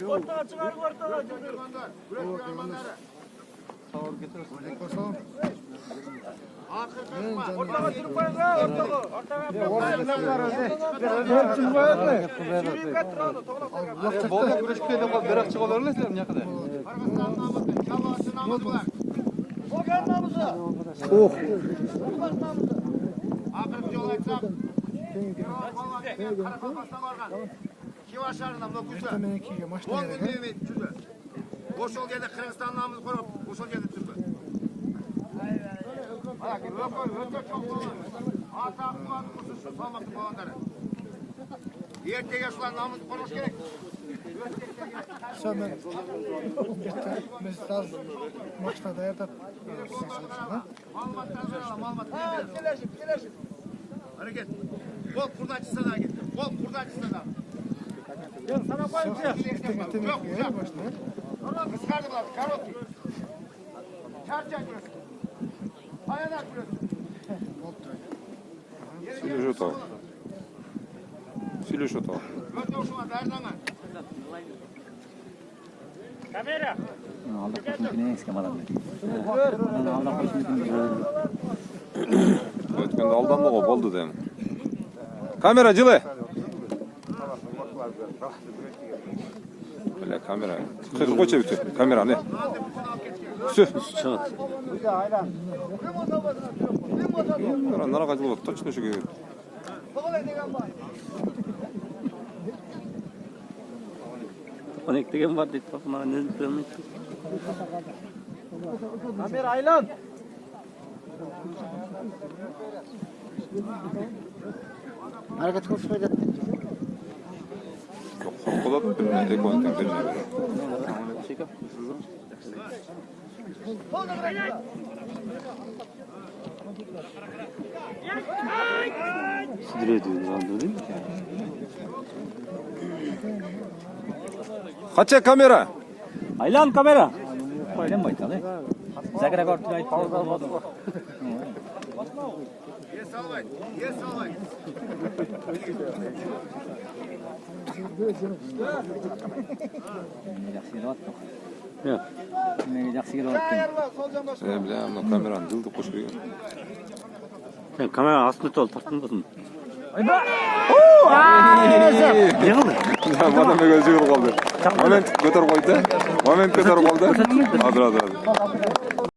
Ortağa çıkar, ortağa. Ortağa sürüp koyun ha, ortağa. Bolda güreşkeyden qol berak çıqalarlar sizlar ne kadar? Okan namusu. Oh. Akırıp yol açsam. Karakapas'tan vargan. Kivaşarından bu güzel. 10 gün demeyin çünkü. Boş ol geldi Kırgızistan namımızı korup boş ol geldi çünkü. Bak öte çok olan. Ata kulağını kursun şu salmaklı olanları. Ertege şular namımızı koruş gerek. Sonra biz az maçta da yatıp Malumatlarını alalım, malumatlarını Ha, verelim. kileşim. Hareket. Kol kurdan çıksa da git. Kol kurdan çıksa da. Sana koyayım şey. Yok, yok. Biz çıkardık lan, karot ki. Çarçak burası. Ayanak burası. Силюш ото. Силюш ото. Götür hoşuma, derden var. Kamera. Өткөндө алдандыгы болду дейм. Камера жылы. Бля, камера. Кыр койчу бүтү. Камераны. Все. Нарага жылып точно ошо керек. Onek degen var deyip bana ne bilmiyorum. Kamera aylan. hareket koşup yattı. Колот эконтен берже. Sidire diyoruz anladın değil mi? Kaça kamera? Aylan kamera. Koyalım baytalı. Zagra kortu ayıp. Yes, alright. Yes, alright. Yok. Ne yaxshi kelayotgan. Sol Bля, kamerani жылды qo'shib qo'ygan. Sen kamera aslında tol tartınmasın. Madam o'zi yig'ilib qoldi. Moment ko'tarib qo'ydi. Moment ko'tarib qoldi. Hozir.